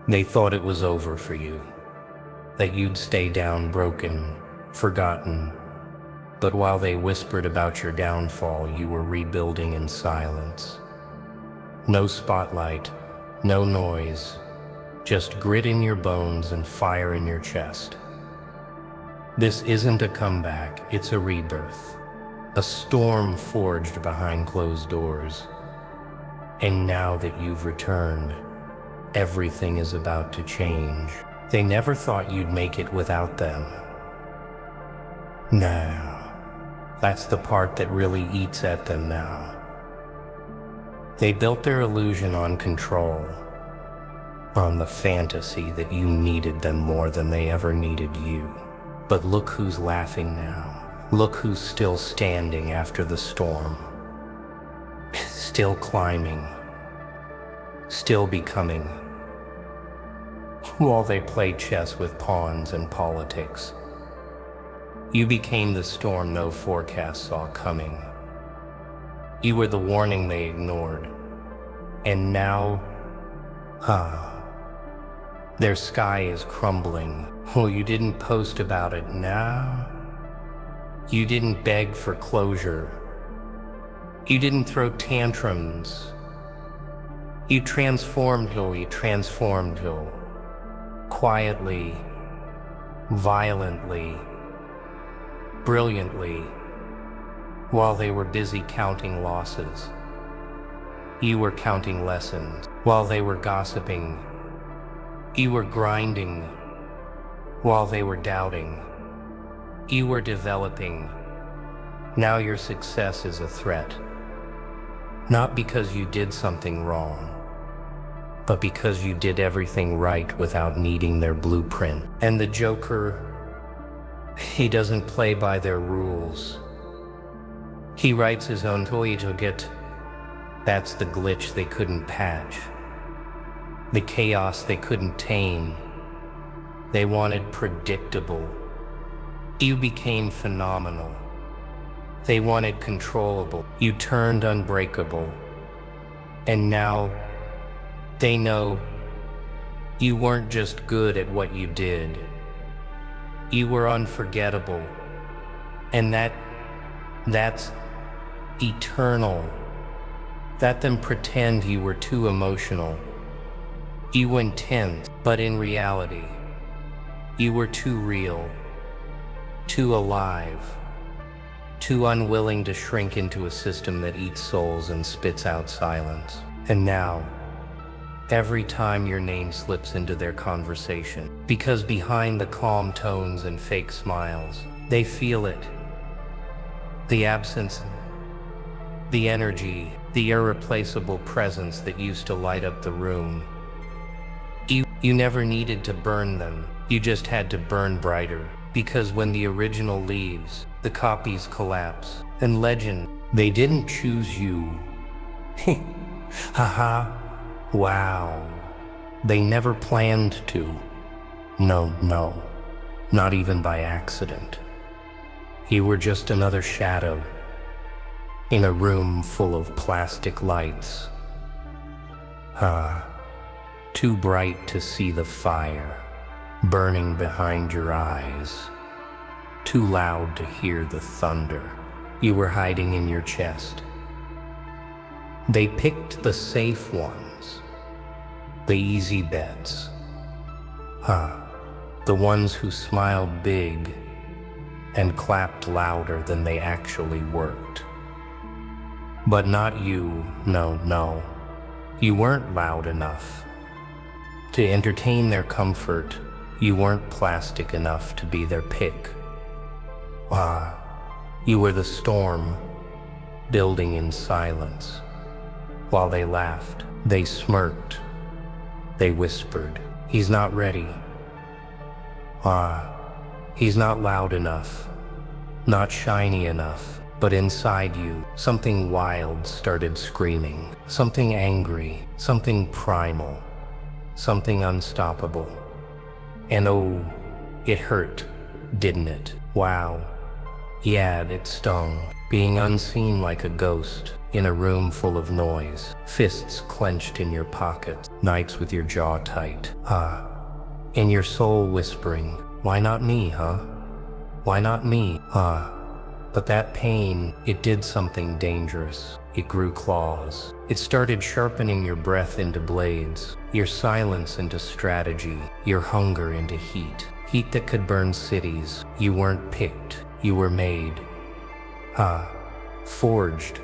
They thought it was over for you, that you'd stay down broken, forgotten. But while they whispered about your downfall, you were rebuilding in silence. No spotlight, no noise, just grit in your bones and fire in your chest. This isn't a comeback, it's a rebirth, a storm forged behind closed doors. And now that you've returned, everything is about to change. They never thought you'd make it without them. Now, that's the part that really eats at them now. They built their illusion on control, on the fantasy that you needed them more than they ever needed you. But look who's laughing now. Look who's still standing after the storm. Still climbing. Still becoming. While they played chess with pawns and politics, you became the storm no forecast saw coming. You were the warning they ignored. And now, their sky is crumbling. Well, you didn't post about it now. You didn't beg for closure. You didn't throw tantrums. You transformed. Quietly, violently, brilliantly, while they were busy counting losses. You were counting lessons. While they were gossiping, you were grinding. While they were doubting, you were developing. Now your success is a threat. Not because you did something wrong, but because you did everything right without needing their blueprint. And the Joker, he doesn't play by their rules. He writes his own toy to get. That's the glitch they couldn't patch. The chaos they couldn't tame. They wanted predictable. You became phenomenal. They wanted controllable. You turned unbreakable. And now, they know you weren't just good at what you did. You were unforgettable. And that's eternal. Let them pretend you were too emotional. You were intense, but in reality, you were too real, too alive, too unwilling to shrink into a system that eats souls and spits out silence. And now, every time your name slips into their conversation, because behind the calm tones and fake smiles, they feel it. The absence, the energy, the irreplaceable presence that used to light up the room. You never needed to burn them, you just had to burn brighter. Because when the original leaves, the copies collapse. And legend, they didn't choose you. Haha. Wow. They never planned to. No, not even by accident. You were just another shadow in a room full of plastic lights. Too bright to see the fire burning behind your eyes. Too loud to hear the thunder. You were hiding in your chest. They picked the safe ones, the easy bets. The ones who smiled big and clapped louder than they actually worked. But not you, no. You weren't loud enough to entertain their comfort. You weren't plastic enough to be their pick. You were the storm, building in silence. While they laughed, they smirked, they whispered, "He's not ready. He's not loud enough, not shiny enough." But inside you, something wild started screaming, something angry, something primal, something unstoppable. And oh, it hurt, didn't it? Wow. Yeah, it stung. Being unseen like a ghost in a room full of noise, fists clenched in your pockets, nights with your jaw tight. And your soul whispering, why not me, huh? Why not me? But that pain, it did something dangerous. It grew claws. It started sharpening your breath into blades, your silence into strategy, your hunger into heat. Heat that could burn cities. You weren't picked, you were made. Forged,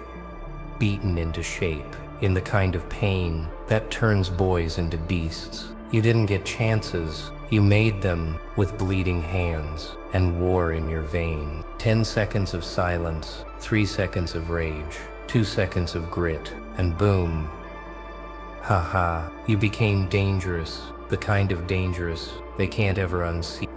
beaten into shape, in the kind of pain that turns boys into beasts. You didn't get chances, you made them with bleeding hands and war in your veins. 10 seconds of silence, 3 seconds of rage, 2 seconds of grit, and boom. You became dangerous, the kind of dangerous they can't ever unsee.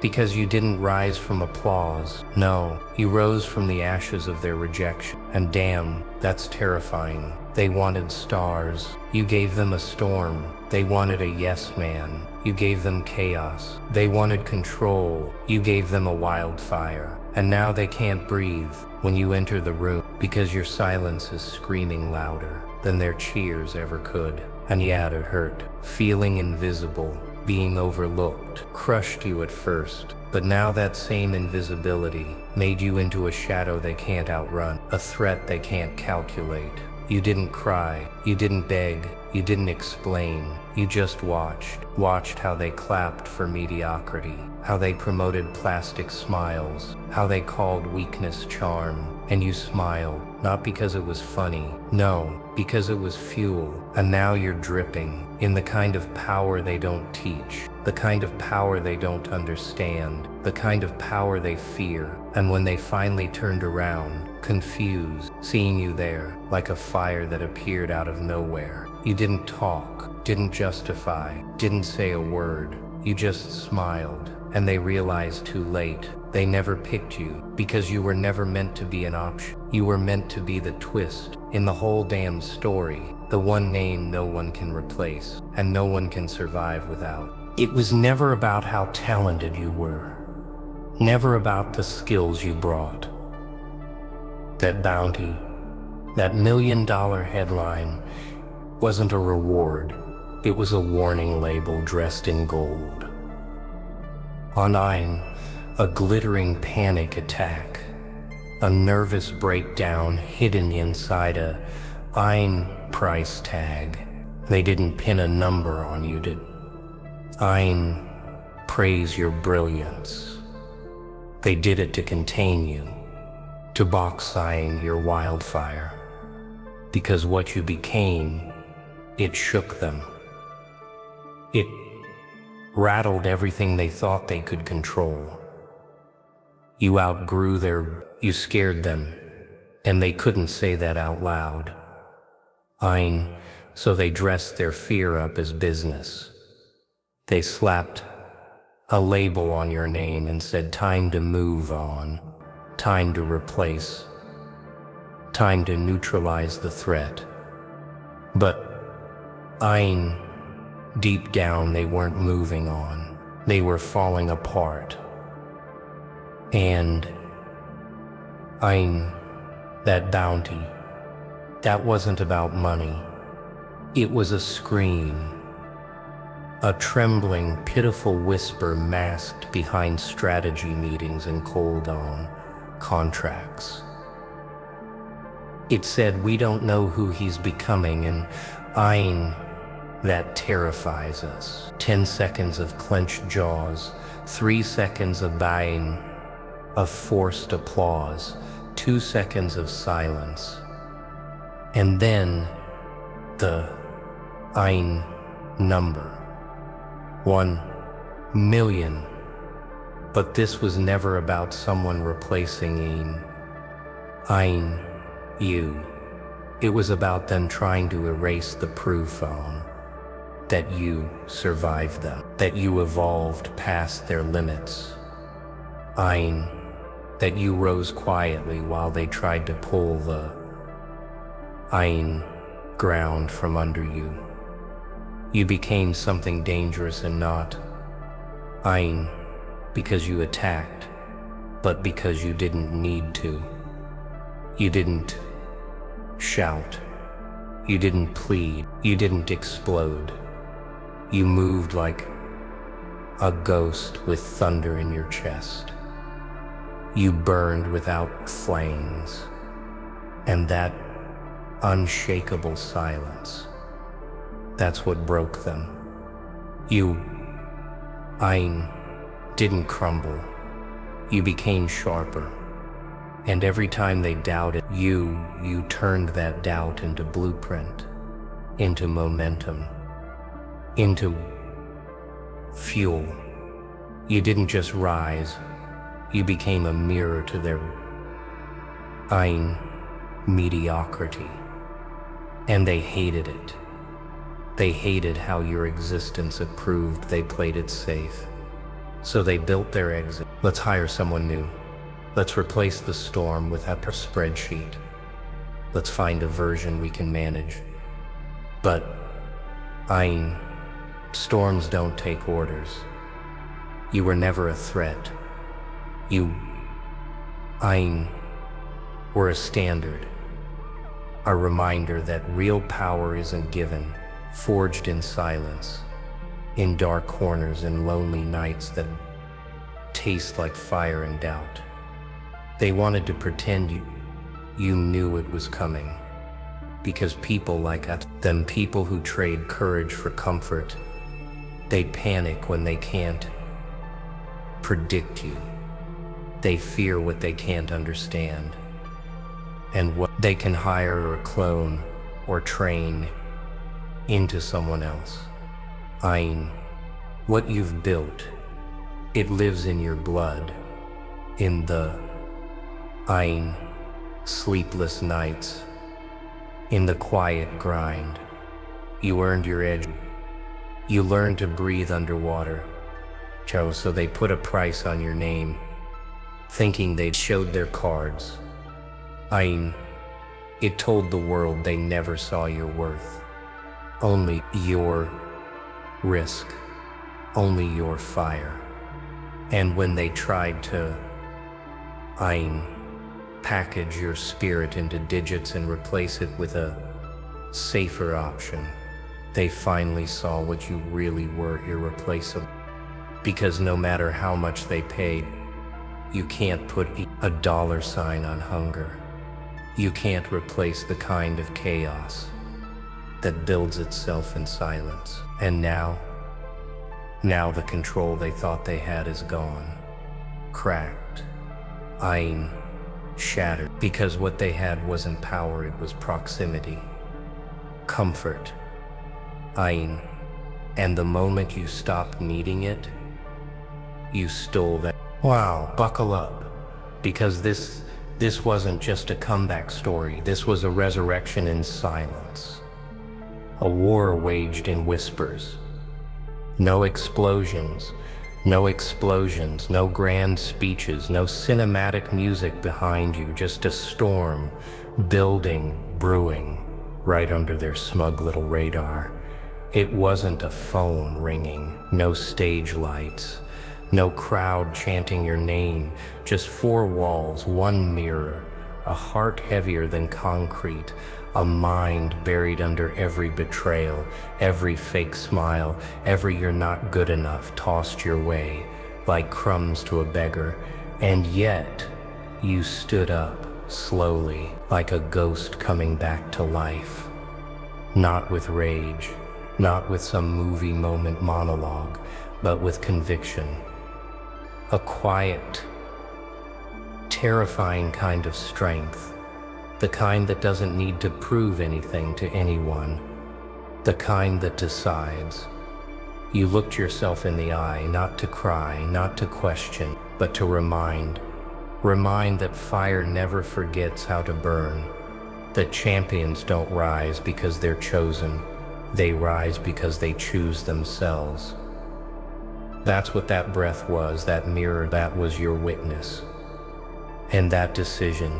Because you didn't rise from applause. No, you rose from the ashes of their rejection. And damn, that's terrifying. They wanted stars. You gave them a storm. They wanted a yes man. You gave them chaos. They wanted control. You gave them a wildfire. And now they can't breathe when you enter the room because your silence is screaming louder than their cheers ever could. And yeah, it hurt. Feeling invisible. Being overlooked crushed you at first, but now that same invisibility made you into a shadow they can't outrun, a threat they can't calculate. You didn't cry, you didn't beg, you didn't explain. You just watched how they clapped for mediocrity, how they promoted plastic smiles, how they called weakness charm, and you smiled, not because it was funny, no, because it was fuel. And now you're dripping in the kind of power they don't teach, the kind of power they don't understand, the kind of power they fear. And when they finally turned around, confused, seeing you there, like a fire that appeared out of nowhere, you didn't talk, didn't justify, didn't say a word, you just smiled. And they realized too late, they never picked you, because you were never meant to be an option. You were meant to be the twist in the whole damn story, the one name no one can replace, and no one can survive without. It was never about how talented you were, never about the skills you brought. That bounty, that $1 million headline, wasn't a reward, it was a warning label dressed in gold. On Ein, a glittering panic attack, a nervous breakdown hidden inside a Ein price tag. They didn't pin a number on you, did Ein praise your brilliance. They did it to contain you, to box Ein your wildfire, because what you became, it shook them. It rattled everything they thought they could control. You outgrew you scared them, and they couldn't say that out loud. So they dressed their fear up as business. They slapped a label on your name and said, time to move on, time to replace, time to neutralize the threat. But deep down, they weren't moving on. They were falling apart. And that bounty, that wasn't about money. It was a scream, a trembling, pitiful whisper masked behind strategy meetings and cold-on contracts. It said, we don't know who he's becoming, and that terrifies us. 10 seconds of clenched jaws, 3 seconds of buying, of forced applause, 2 seconds of silence. And then the number. 1 million. But this was never about someone replacing you. It was about them trying to erase the proof that you survived them, that you evolved past their limits. That you rose quietly while they tried to pull the ground from under you. You became something dangerous and not because you attacked, but because you didn't need to. You didn't shout. You didn't plead. You didn't explode. You moved like a ghost with thunder in your chest. You burned without flames. And that unshakable silence, that's what broke them. You, didn't crumble. You became sharper. And every time they doubted, you turned that doubt into blueprint, into momentum, into fuel. You didn't just rise, you became a mirror to their mediocrity. And they hated it. They hated how your existence had proved they played it safe. So they built their exit. Let's hire someone new. Let's replace the storm with a spreadsheet. Let's find a version we can manage. But, storms don't take orders. You were never a threat. You, were a standard. A reminder that real power isn't given, forged in silence, in dark corners and lonely nights that taste like fire and doubt. They wanted to pretend you knew it was coming, because people like them, people who trade courage for comfort, they panic when they can't predict you. They fear what they can't understand, and what they can hire or clone or train into someone else. What you've built, it lives in your blood, in the sleepless nights, in the quiet grind. You earned your edge. You learned to breathe underwater. So they put a price on your name, thinking they'd showed their cards. It told the world they never saw your worth. Only your risk, only your fire. And when they tried to, package your spirit into digits and replace it with a safer option, they finally saw what you really were: irreplaceable. Because no matter how much they paid, you can't put a dollar sign on hunger. You can't replace the kind of chaos that builds itself in silence. And now the control they thought they had is gone, cracked, shattered. Because what they had wasn't power, it was proximity, comfort, and the moment you stopped needing it, you stole that. Wow, buckle up, because this wasn't just a comeback story. This was a resurrection in silence, a war waged in whispers. No explosions, no grand speeches, no cinematic music behind you, just a storm building, brewing right under their smug little radar. It wasn't a phone ringing, no stage lights, no crowd chanting your name, just four walls, one mirror, a heart heavier than concrete, a mind buried under every betrayal, every fake smile, every "you're not good enough" tossed your way like crumbs to a beggar. And yet, you stood up slowly, like a ghost coming back to life. Not with rage, not with some movie moment monologue, but with conviction. A quiet, terrifying kind of strength. The kind that doesn't need to prove anything to anyone. The kind that decides. You looked yourself in the eye, not to cry, not to question, but to remind. Remind that fire never forgets how to burn. That champions don't rise because they're chosen. They rise because they choose themselves. That's what that breath was, that mirror, that was your witness. And that decision,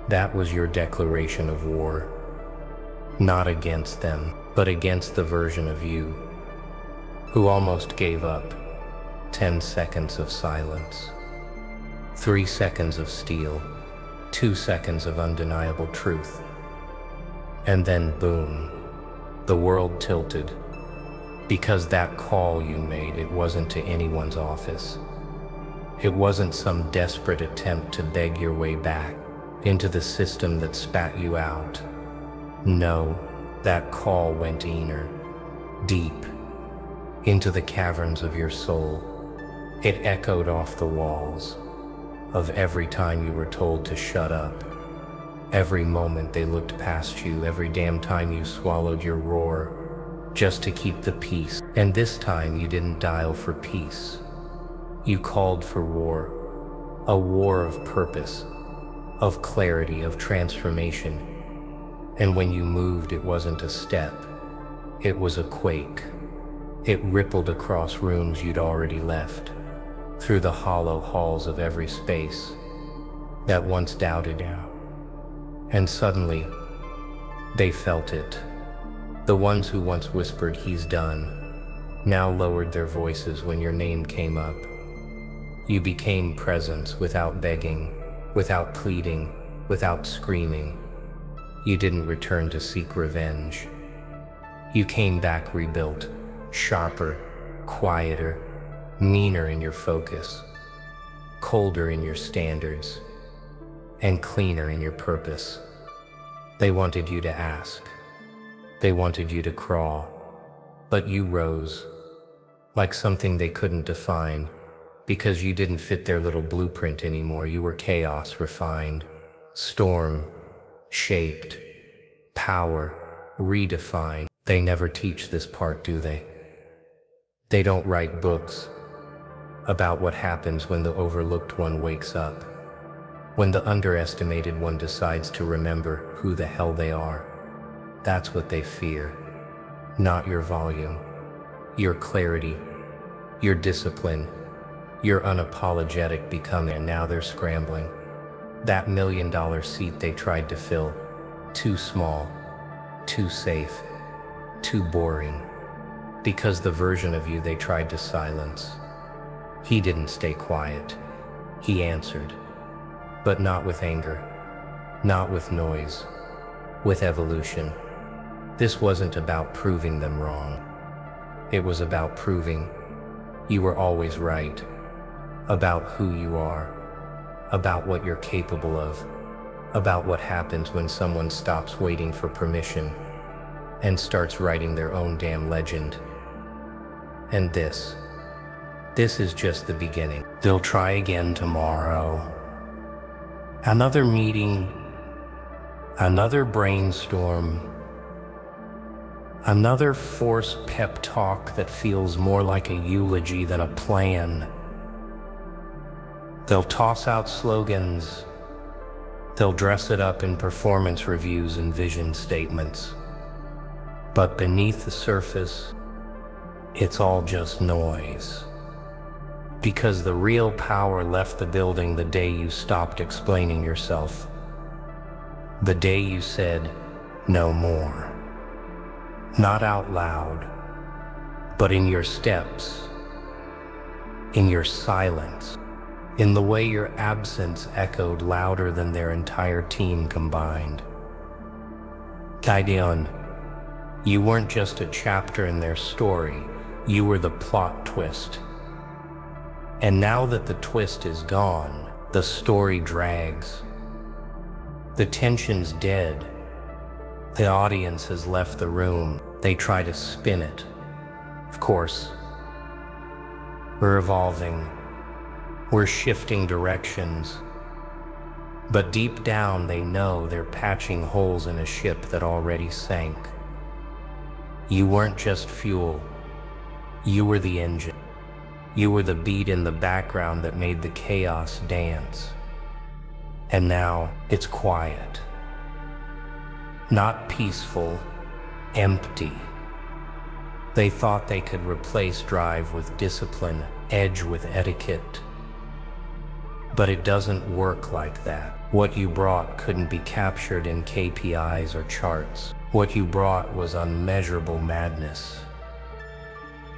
that was your declaration of war. Not against them, but against the version of you who almost gave up 10 seconds of silence. 3 seconds of steel, 2 seconds of undeniable truth. And then boom, the world tilted. Because that call you made, it wasn't to anyone's office. It wasn't some desperate attempt to beg your way back into the system that spat you out. No, that call went inner, deep, into the caverns of your soul. It echoed off the walls of every time you were told to shut up, every moment they looked past you, every damn time you swallowed your roar just to keep the peace. And this time you didn't dial for peace. You called for war, a war of purpose, of clarity, of transformation. And when you moved, it wasn't a step, it was a quake. It rippled across rooms you'd already left, through the hollow halls of every space that once doubted you. And suddenly, they felt it. The ones who once whispered, "He's done," now lowered their voices when your name came up. You became presence without begging, without pleading, without screaming. You didn't return to seek revenge. You came back rebuilt, sharper, quieter, meaner in your focus, colder in your standards, and cleaner in your purpose. They wanted you to ask. They wanted you to crawl, but you rose, like something they couldn't define, because you didn't fit their little blueprint anymore. You were chaos refined, storm shaped, power redefined. They never teach this part, do they? They don't write books about what happens when the overlooked one wakes up, when the underestimated one decides to remember who the hell they are. That's what they fear, not your volume, your clarity, your discipline, your unapologetic becoming. And now they're scrambling. That $1 million seat they tried to fill, too small, too safe, too boring, because the version of you they tried to silence. He didn't stay quiet. He answered, but not with anger, not with noise, with evolution. This wasn't about proving them wrong. It was about proving you were always right, about who you are, about what you're capable of, about what happens when someone stops waiting for permission and starts writing their own damn legend. And this is just the beginning. They'll try again tomorrow. Another meeting, another brainstorm, another forced pep talk that feels more like a eulogy than a plan. They'll toss out slogans. They'll dress it up in performance reviews and vision statements. But beneath the surface, it's all just noise. Because the real power left the building the day you stopped explaining yourself. The day you said, no more. Not out loud, but in your steps, in your silence, in the way your absence echoed louder than their entire team combined. Gideon, you weren't just a chapter in their story, you were the plot twist. And now that the twist is gone, the story drags. The tension's dead. The audience has left the room. They try to spin it. Of course, we're evolving. We're shifting directions. But deep down, they know they're patching holes in a ship that already sank. You weren't just fuel. You were the engine. You were the beat in the background that made the chaos dance. And now it's quiet. Not peaceful, empty. They thought they could replace drive with discipline, edge with etiquette. But it doesn't work like that. What you brought couldn't be captured in KPIs or charts. What you brought was unmeasurable madness.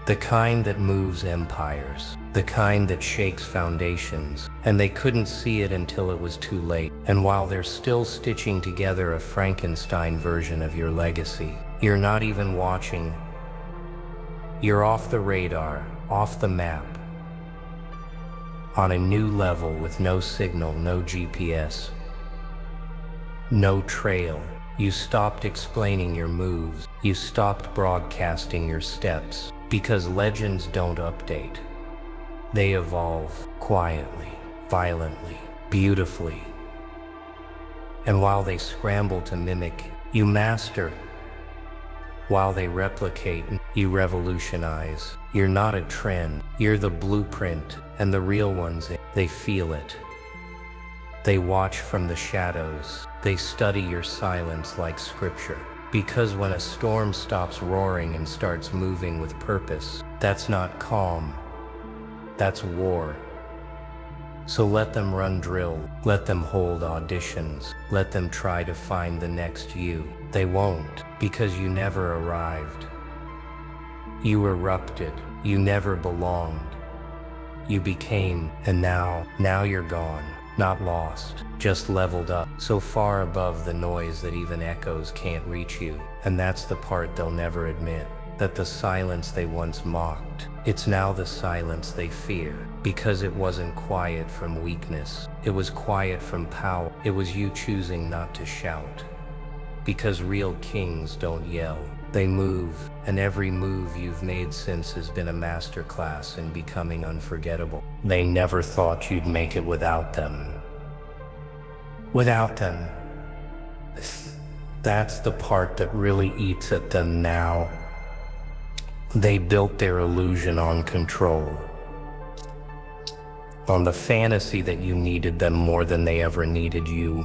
The kind that moves empires, the kind that shakes foundations, and they couldn't see it until it was too late. And while they're still stitching together a Frankenstein version of your legacy, you're not even watching. You're off the radar, off the map, on a new level with no signal, no GPS, no trail. You stopped explaining your moves. You stopped broadcasting your steps, because legends don't update. They evolve quietly, violently, beautifully. And while they scramble to mimic, you master. While they replicate, you revolutionize. You're not a trend, you're the blueprint, and the real ones, they feel it. They watch from the shadows. They study your silence like scripture. Because when a storm stops roaring and starts moving with purpose, that's not calm, that's war. So let them run drill, let them hold auditions, let them try to find the next you. They won't, because you never arrived. You erupted, you never belonged. You became, and now you're gone. Not lost, just leveled up, so far above the noise that even echoes can't reach you. And that's the part they'll never admit, that the silence they once mocked, it's now the silence they fear. Because it wasn't quiet from weakness, it was quiet from power. It was you choosing not to shout. Because real kings don't yell, they move, and every move you've made since has been a masterclass in becoming unforgettable. They never thought you'd make it without them. Without them. That's the part that really eats at them now. They built their illusion on control, on the fantasy that you needed them more than they ever needed you.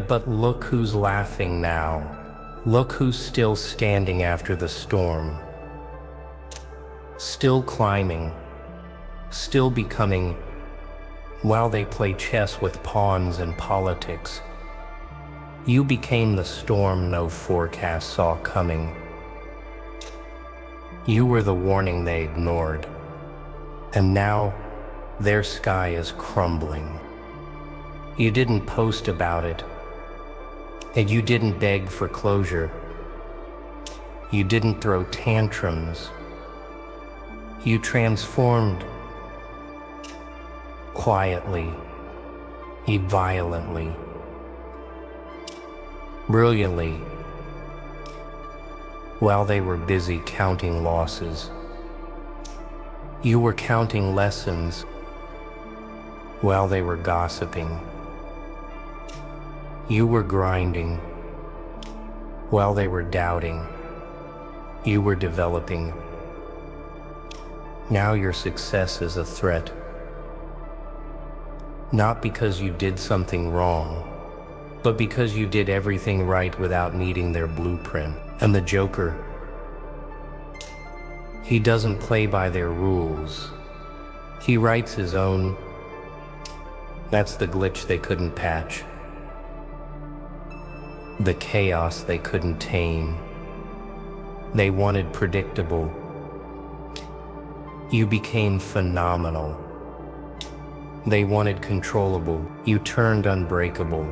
But look who's laughing now. Look who's still standing after the storm. Still climbing. Still becoming. While they play chess with pawns and politics, you became the storm no forecast saw coming. You were the warning they ignored. And now, their sky is crumbling. You didn't post about it. And you didn't beg for closure. You didn't throw tantrums. You transformed quietly, violently, brilliantly, while they were busy counting losses. You were counting lessons while they were gossiping. You were grinding while they were doubting. You were developing. Now your success is a threat. Not because you did something wrong, but because you did everything right without needing their blueprint. And the Joker, he doesn't play by their rules. He writes his own. That's the glitch they couldn't patch. The chaos they couldn't tame. They wanted predictable. You became phenomenal. They wanted controllable. You turned unbreakable.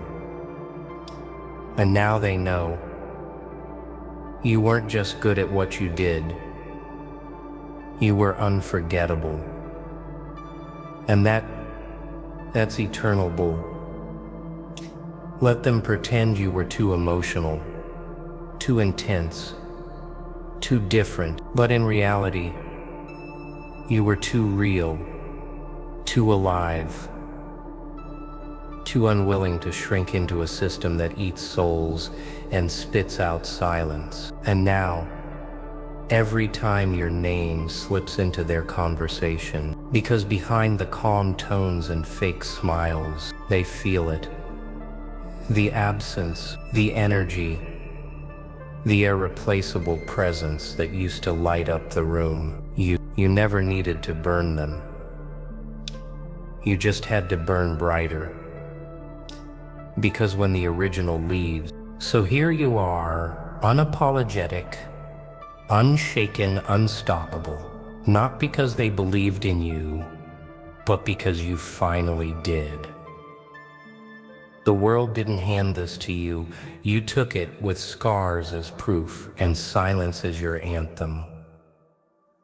And now they know. You weren't just good at what you did. You were unforgettable. And that's eternal bull. Let them pretend you were too emotional, too intense, too different. But in reality, you were too real, too alive, too unwilling to shrink into a system that eats souls and spits out silence. And now, every time your name slips into their conversation, because behind the calm tones and fake smiles, they feel it. The absence, the energy, the irreplaceable presence that used to light up the room. You never needed to burn them. You just had to burn brighter. Because when the original leaves, so here you are, unapologetic, unshaken, unstoppable. Not because they believed in you, but because you finally did. The world didn't hand this to you. You took it with scars as proof and silence as your anthem.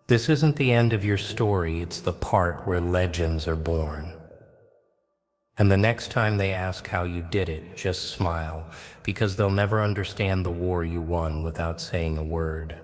This isn't the end of your story, it's the part where legends are born. And the next time they ask how you did it, just smile, because they'll never understand the war you won without saying a word.